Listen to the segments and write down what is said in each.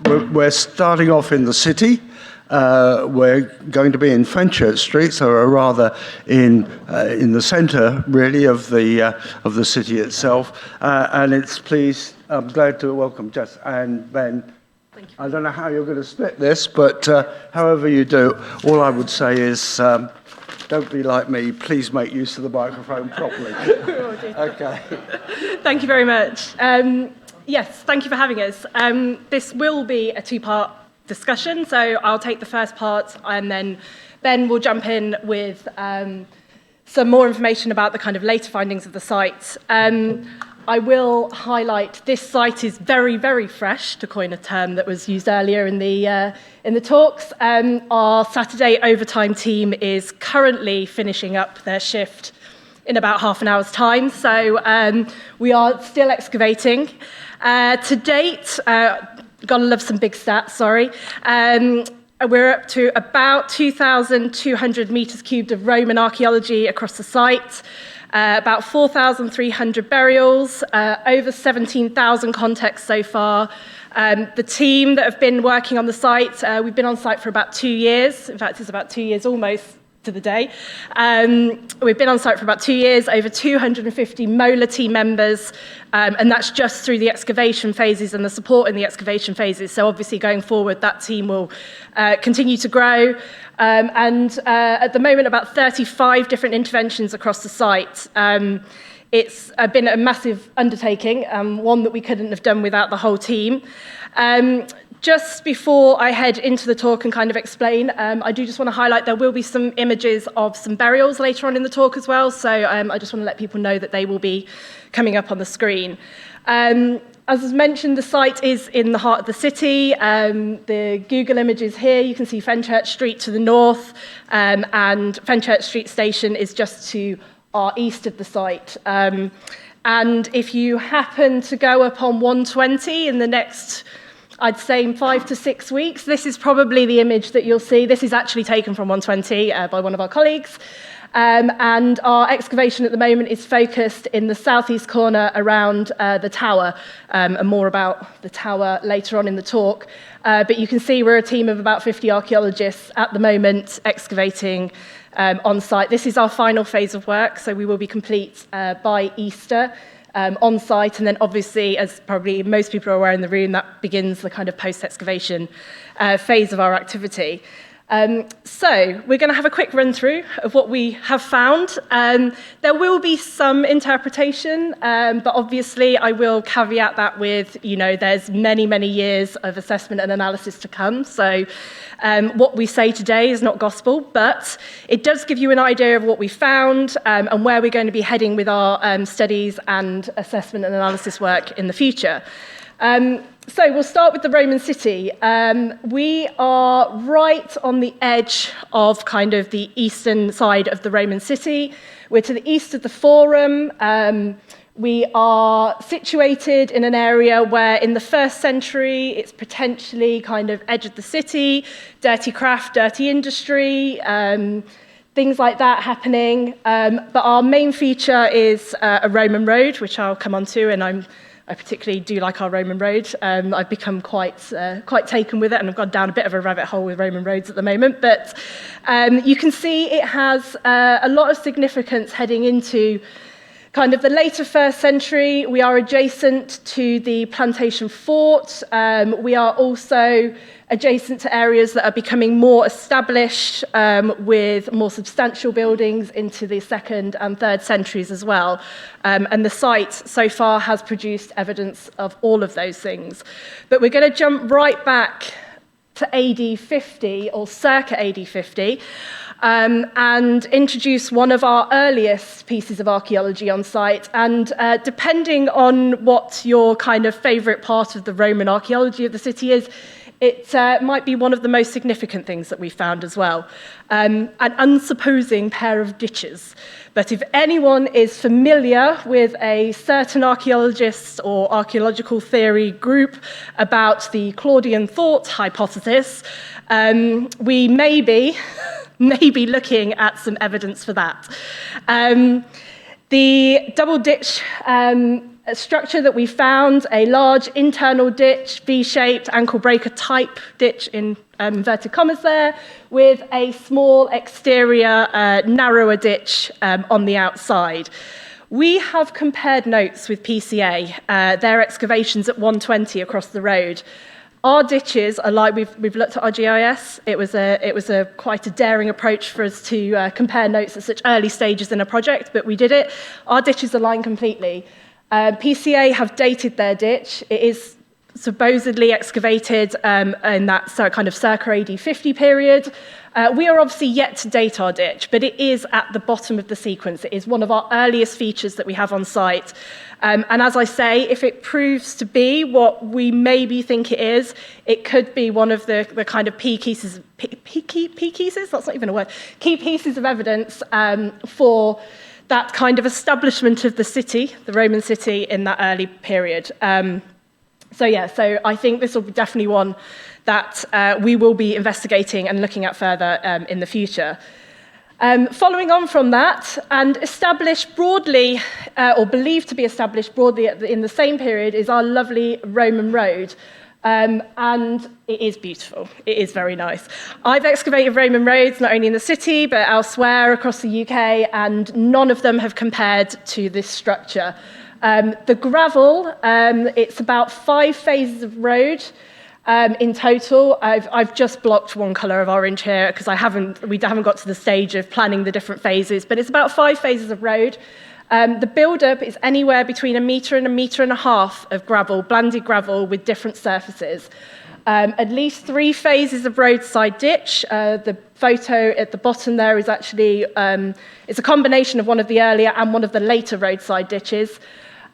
we're starting off in the city. We're going to be in Fenchurch St, so we're rather in the centre, really, of the city itself. And I'm glad to welcome Jess and Ben. Thank you. I don't know how you're going to split this, but however you do, all I would say is don't be like me. Please make use of the microphone properly. Okay. Thank you very much. Yes, thank you for having us. This will be a two-part discussion, so I'll take the first part and then Ben will jump in with some more information about the kind of later findings of the site. I will highlight this site is very, very fresh, to coin a term that was used earlier in the talks. Our Saturday overtime team is currently finishing up their shift in about half an hour's time, so we are still excavating. To date, gotta love some big stats, sorry. We're up to about 2,200 metres cubed of Roman archaeology across the site, about 4,300 burials, over 17,000 contexts so far. The team that have been working on the site, we've been on site for about 2 years. In fact, it's about 2 years almost to the day. We've been on site for about 2 years, over 250 MoLA team members, and that's just through the excavation phases and the support in the excavation phases. So obviously going forward, that team will continue to grow. And at the moment, about 35 different interventions across the site. It's been a massive undertaking, one that we couldn't have done without the whole team. Just before I head into the talk and kind of explain, I do just want to highlight there will be some images of some burials later on in the talk as well, so I just want to let people know that they will be coming up on the screen. As was mentioned, the site is in the heart of the city. The Google images here, you can see Fenchurch Street to the north, and Fenchurch Street station is just to our east of the site. And if you happen to go up on 120 in the next, I'd say 5 to 6 weeks, this is probably the image that you'll see. This is actually taken from 120 by one of our colleagues. And our excavation at the moment is focused in the southeast corner around the tower, and more about the tower later on in the talk. But you can see we're a team of about 50 archaeologists at the moment excavating on site. This is our final phase of work, so we will be complete by Easter. On site, and then obviously, as probably most people are aware in the room, that begins the kind of post-excavation phase of our activity. So we're going to have a quick run through of what we have found. There will be some interpretation, but obviously I will caveat that with, there's many, many years of assessment and analysis to come. So what we say today is not gospel, but it does give you an idea of what we found and where we're going to be heading with our studies and assessment and analysis work in the future. So we'll start with the Roman city. We are right on the edge of kind of the eastern side of the Roman city. We're to the east of the Forum. We are situated in an area where in the 1st century, it's potentially kind of edge of the city, dirty craft, dirty industry, things like that happening. But our main feature is a Roman road, which I'll come on to, and I particularly do like our Roman road. I've become quite taken with it, and I've gone down a bit of a rabbit hole with Roman roads at the moment. But you can see it has a lot of significance heading into kind of the later 1st century. We are adjacent to the plantation fort. We are also adjacent to areas that are becoming more established with more substantial buildings into the 2nd and 3rd centuries as well. And the site so far has produced evidence of all of those things. But we're going to jump right back to AD 50 or circa AD 50 and introduce one of our earliest pieces of archaeology on site. And depending on what your kind of favourite part of the Roman archaeology of the city is, it might be one of the most significant things that we found as well. An unsupposing pair of ditches. But if anyone is familiar with a certain archaeologist or archaeological theory group about the Claudian thought hypothesis, we may be looking at some evidence for that. The double ditch a structure that we found, a large internal ditch, V-shaped ankle breaker type ditch in inverted commas there, with a small exterior, narrower ditch on the outside. We have compared notes with PCA, their excavations at 120 across the road. Our ditches are like, we've looked at our GIS. It was a quite a daring approach for us to compare notes at such early stages in a project, but we did it. Our ditches align completely. PCA have dated their ditch. It is supposedly excavated in that kind of circa AD 50 period. We are obviously yet to date our ditch, but it is at the bottom of the sequence. It is one of our earliest features that we have on site. And as I say, if it proves to be what we maybe think it is, it could be one of the kind of key pieces, that's not even a word, key pieces of evidence for that kind of establishment of the city, the Roman city, in that early period. So I think this will be definitely one that we will be investigating and looking at further in the future. Following on from that, and established broadly, or believed to be established broadly in the same period, is our lovely Roman road. And it is beautiful. It is very nice. I've excavated Roman roads, not only in the city, but elsewhere across the UK, and none of them have compared to this structure. The gravel, it's about 5 phases of road in total. I've just blocked one colour of orange here because we haven't got to the stage of planning the different phases, but it's about 5 phases of road. The build-up is anywhere between 1 metre and 1.5 metres of gravel, blended gravel with different surfaces. At least 3 phases of roadside ditch. The photo at the bottom there is actually, it's a combination of one of the earlier and one of the later roadside ditches.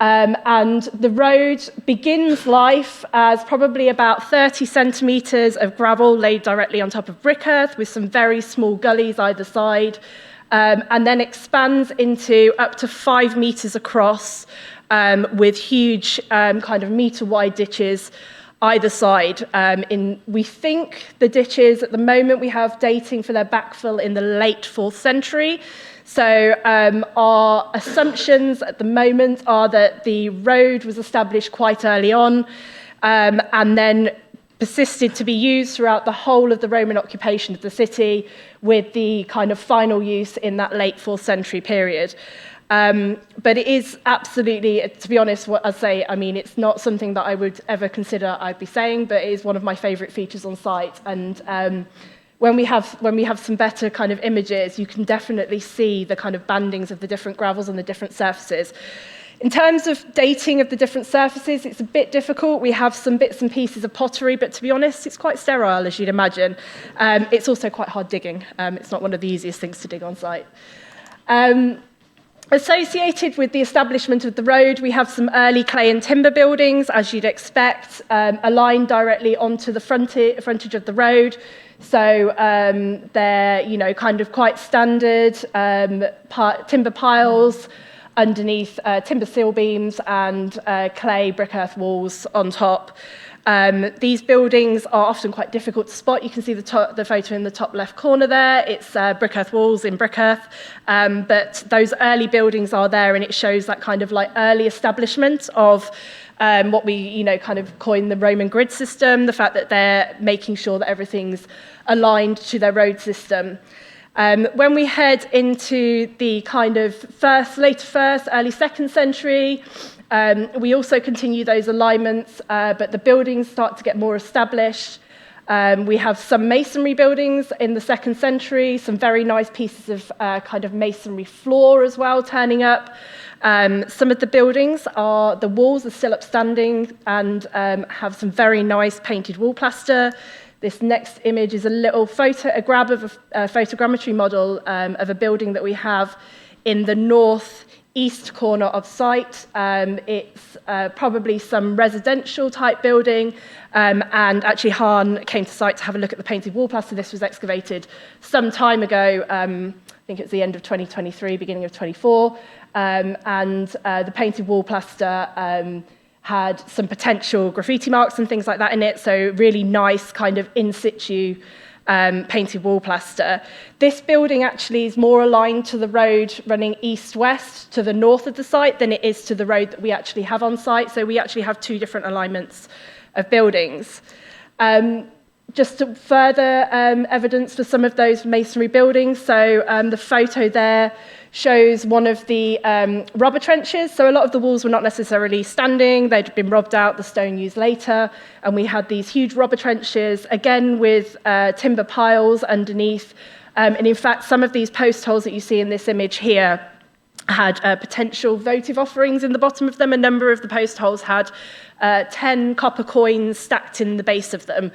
And the road begins life as probably about 30 centimetres of gravel laid directly on top of brick earth with some very small gullies either side, and then expands into up to 5 metres across with huge kind of metre-wide ditches either side. We think the ditches at the moment we have dating for their backfill in the late 4th century. So our assumptions at the moment are that the road was established quite early on and then persisted to be used throughout the whole of the Roman occupation of the city, with the kind of final use in that late 4th century period. But it is absolutely, to be honest, what I say, I mean, it's not something that I would ever consider I'd be saying, but it is one of my favourite features on site. And when we have some better kind of images, you can definitely see the kind of bandings of the different gravels and the different surfaces. In terms of dating of the different surfaces, it's a bit difficult. We have some bits and pieces of pottery, but to be honest, it's quite sterile, as you'd imagine. It's also quite hard digging. It's not one of the easiest things to dig on site. Associated with the establishment of the road, we have some early clay and timber buildings, as you'd expect, aligned directly onto the frontage of the road. So they're, kind of quite standard timber piles underneath timber sill beams and clay brick earth walls on top. These buildings are often quite difficult to spot. You can see the photo in the top left corner there. It's brick earth walls in brick earth, but those early buildings are there, and it shows that kind of like early establishment of what we, kind of coin the Roman grid system, the fact that they're making sure that everything's aligned to their road system. When we head into the kind of later first, early 2nd century, we also continue those alignments, but the buildings start to get more established. We have some masonry buildings in the 2nd century, some very nice pieces of kind of masonry floor as well turning up. Some of the buildings the walls are still upstanding and have some very nice painted wall plaster. This next image is a grab of a photogrammetry model of a building that we have in the northeast corner of site. It's probably some residential type building, and actually Hahn came to site to have a look at the painted wall plaster. This was excavated some time ago, I think it was the end of 2023, beginning of 24, and the painted wall plaster had some potential graffiti marks and things like that in it, so really nice kind of in situ painted wall plaster. This building actually is more aligned to the road running east-west to the north of the site than it is to the road that we actually have on site. So we actually have two different alignments of buildings. Just to further evidence for some of those masonry buildings. So the photo there shows one of the rubber trenches. So a lot of the walls were not necessarily standing. They'd been robbed out, the stone used later. And we had these huge rubber trenches, again with timber piles underneath. And in fact, some of these post holes that you see in this image here had potential votive offerings in the bottom of them. A number of the post holes had 10 copper coins stacked in the base of them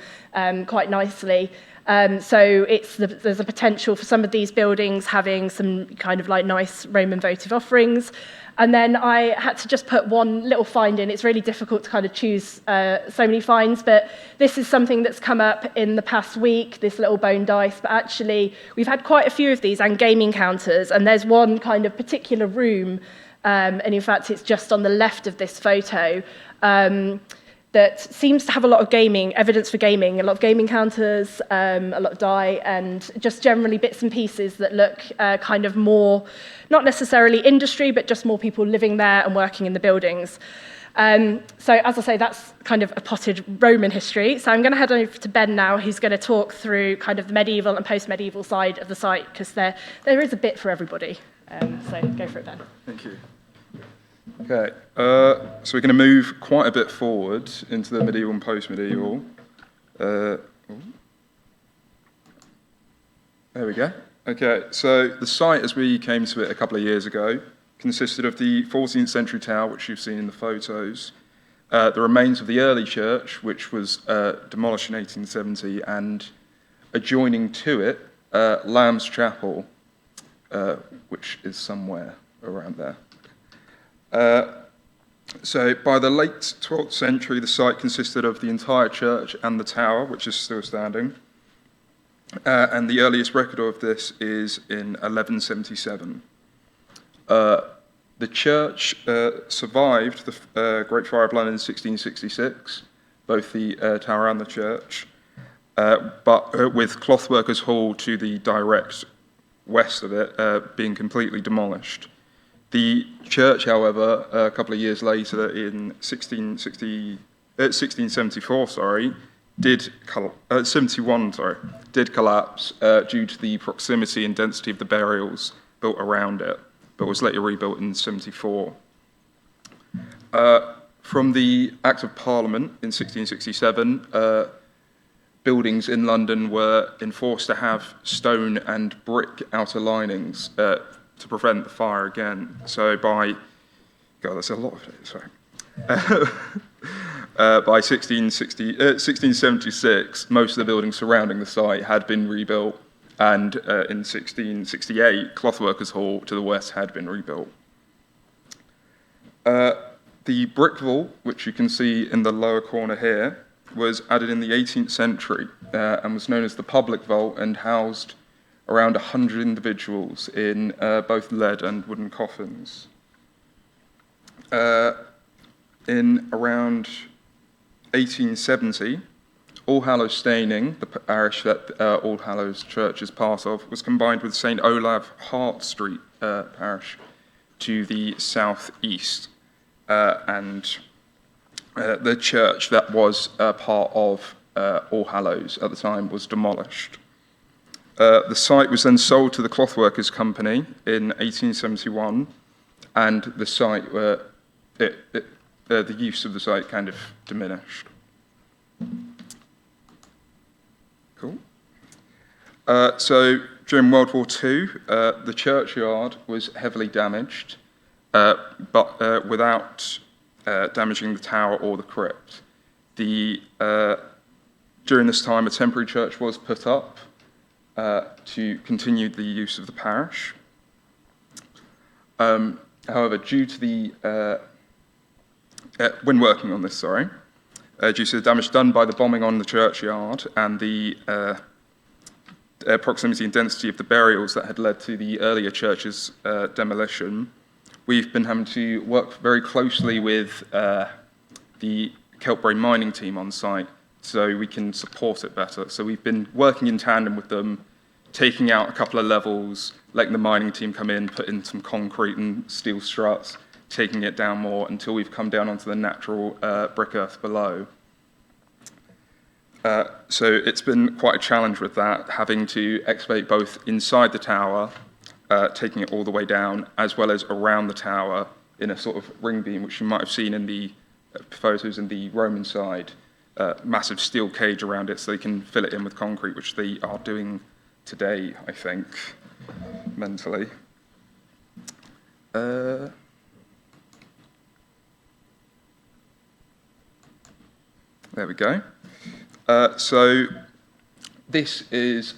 quite nicely. So there's a potential for some of these buildings having some kind of like nice Roman votive offerings. And then I had to just put one little find in. It's really difficult to kind of choose so many finds, but this is something that's come up in the past week, this little bone dice. But actually, we've had quite a few of these and gaming counters, and there's one kind of particular room, and in fact, it's just on the left of this photo, that seems to have a lot of gaming, evidence for gaming, a lot of gaming counters, a lot of die, and just generally bits and pieces that look kind of more, not necessarily industry, but just more people living there and working in the buildings. So as I say, that's kind of a potted Roman history. So I'm going to head over to Ben now, who's going to talk through kind of the medieval and post-medieval side of the site, because there is a bit for everybody. So go for it, Ben. Thank you. Okay, so we're going to move quite a bit forward into the medieval and post-medieval. There we go. Okay, so the site, as we came to it a couple of years ago, consisted of the 14th century tower, which you've seen in the photos, the remains of the early church, which was demolished in 1870, and adjoining to it, Lamb's Chapel, which is somewhere around there. So by the late 12th century, the site consisted of the entire church and the tower, which is still standing. And the earliest record of this is in 1177. The church survived the Great Fire of London in 1666, both the tower and the church, but with Clothworkers' Hall to the direct west of it being completely demolished. The church, however, a couple of years later, in 1674, did collapse due to the proximity and density of the burials built around it, but was later rebuilt in 74. From the Act of Parliament in 1667, buildings in London were enforced to have stone and brick outer linings to prevent the fire again. So by 1676, most of the buildings surrounding the site had been rebuilt, and in 1668, Clothworkers' Hall to the west had been rebuilt. The brick vault, which you can see in the lower corner here, was added in the 18th century and was known as the public vault, and housed around 100 individuals in both lead and wooden coffins. In around 1870, All Hallows Staining, the parish that All Hallows Church is part of, was combined with St Olav Hart Street parish to the southeast, and the church that was part of All Hallows at the time was demolished. The site was then sold to the Clothworkers Company in 1871, and the site, the use of the site kind of diminished. Cool. So during World War II, the churchyard was heavily damaged, but without damaging the tower or the crypt. During this time, a temporary church was put up to continue the use of the parish. However, due to when working on this, due to the damage done by the bombing on the churchyard and the proximity and density of the burials that had led to the earlier church's demolition, we've been having to work very closely with the Keltbury mining team on site so we can support it better. So we've been working in tandem with them, taking out a couple of levels, letting the mining team come in, put in some concrete and steel struts, taking it down more until we've come down onto the natural brick earth below. So it's been quite a challenge with that, having to excavate both inside the tower, taking it all the way down, as well as around the tower in a sort of ring beam, which you might have seen in the photos in the Roman side. Massive steel cage around it so they can fill it in with concrete, which they are doing today, I think, mentally. There we go. So this is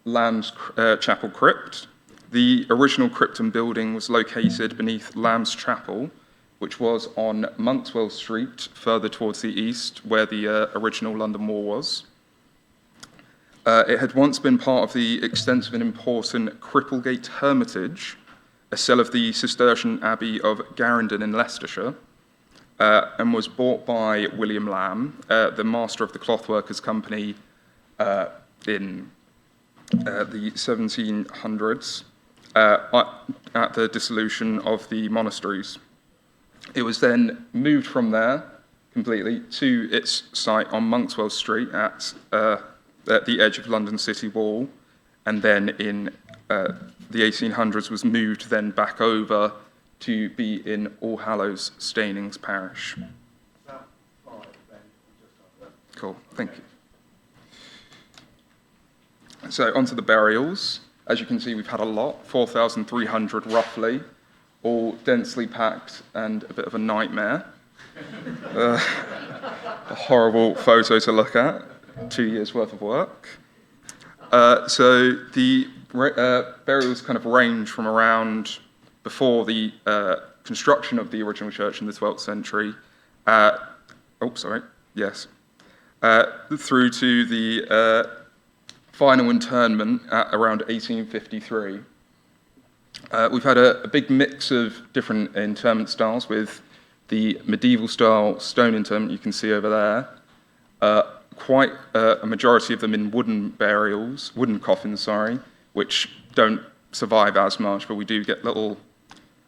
Lamb's Chapel Crypt. The original cryptum building was located beneath Lamb's Chapel, which was on Monkswell Street, further towards the east, where the original London Wall was. It had once been part of the extensive and important Cripplegate Hermitage, a cell of the Cistercian Abbey of Garendon in Leicestershire, and was bought by William Lamb, the master of the Clothworkers' Company in the 1700s, at the dissolution of the monasteries. It was then moved from there completely to its site on Monkswell Street at the edge of London City Wall, and then in the 1800s was moved then back over to be in All Hallows Stainings Parish. Cool, thank you. So onto the burials. As you can see, we've had a lot, 4,300 roughly, all densely packed and a bit of a nightmare. A horrible photo to look at, 2 years worth of work. So the burials kind of range from around before the construction of the original church in the 12th century, through to the final interment at around 1853. We've had a big mix of different interment styles, with the medieval style stone interment you can see over there, quite a majority of them in wooden coffins, which don't survive as much, but we do get little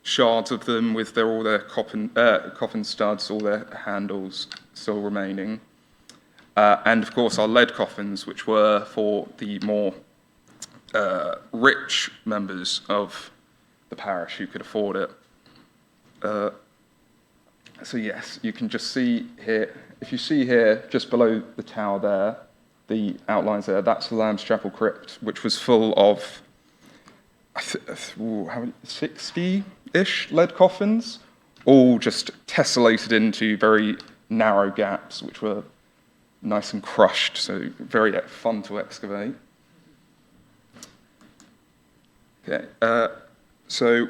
shards of them with all their coffin studs, all their handles still remaining. And of course our lead coffins, which were for the more rich members of the parish who could afford it. So yes, you can just see here, if you see here, just below the tower there, the outlines there, that's the Lamb's Chapel Crypt, which was full of 60-ish lead coffins, all just tessellated into very narrow gaps, which were nice and crushed, so very fun to excavate. Okay, so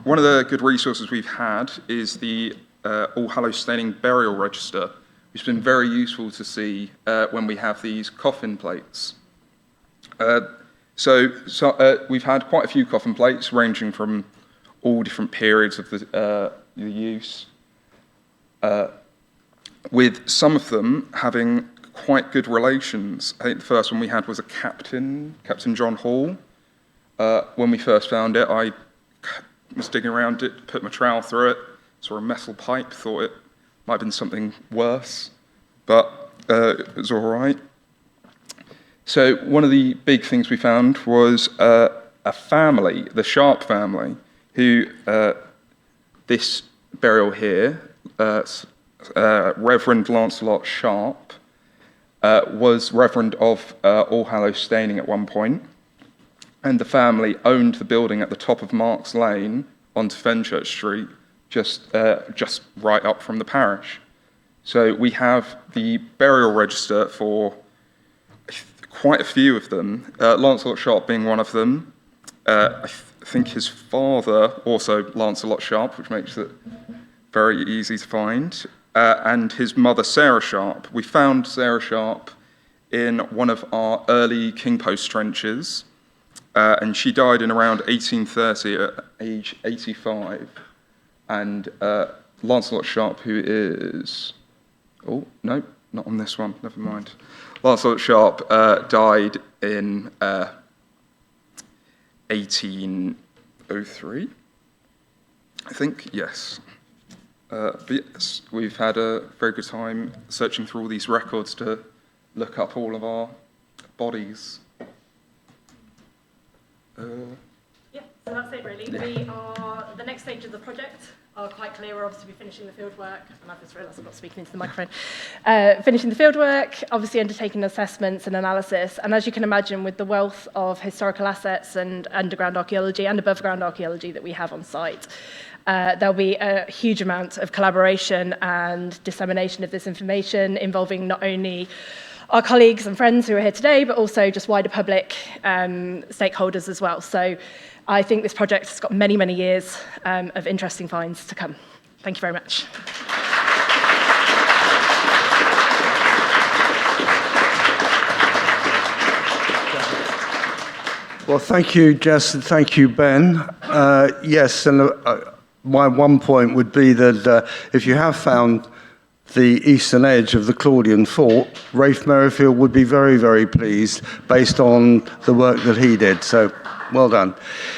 one of the good resources we've had is the All Hallows Staining Burial Register, which has been very useful to see when we have these coffin plates. So we've had quite a few coffin plates ranging from all different periods of the use, with some of them having quite good relations. I think the first one we had was a Captain John Hall. When we first found it, I was digging around it, put my trowel through it, saw a metal pipe, thought it might have been something worse, but it was all right. So one of the big things we found was a family, the Sharp family, who this burial here, Reverend Lancelot Sharp, was Reverend of All Hallows Staining at one point, and the family owned the building at the top of Marks Lane onto Fenchurch Street, just right up from the parish. So we have the burial register for quite a few of them, Lancelot Sharp being one of them. I think his father also Lancelot Sharp, which makes it very easy to find, and his mother Sarah Sharp. We found Sarah Sharp in one of our early King Post trenches, and she died in around 1830 at age 85. And Lancelot Sharp, who is, not on this one, never mind. Lancelot Sharp died in 1803, I think, yes. But yes, we've had a very good time searching through all these records to look up all of our bodies. Yeah, so that's it really. We are, the next stage of the project are quite clear. We're obviously finishing the fieldwork, and I've just realised I'm not speaking into the microphone. Finishing the fieldwork, obviously undertaking assessments and analysis, and as you can imagine, with the wealth of historical assets and underground archaeology and above ground archaeology that we have on site, there'll be a huge amount of collaboration and dissemination of this information involving not only our colleagues and friends who are here today, but also just wider public stakeholders as well. So I think this project has got many, many years of interesting finds to come. Thank you very much. Well, thank you, Jess, and thank you, Ben. Yes, and my one point would be that if you have found the eastern edge of the Claudian fort, Rafe Merrifield would be very, very pleased based on the work that he did. So, well done.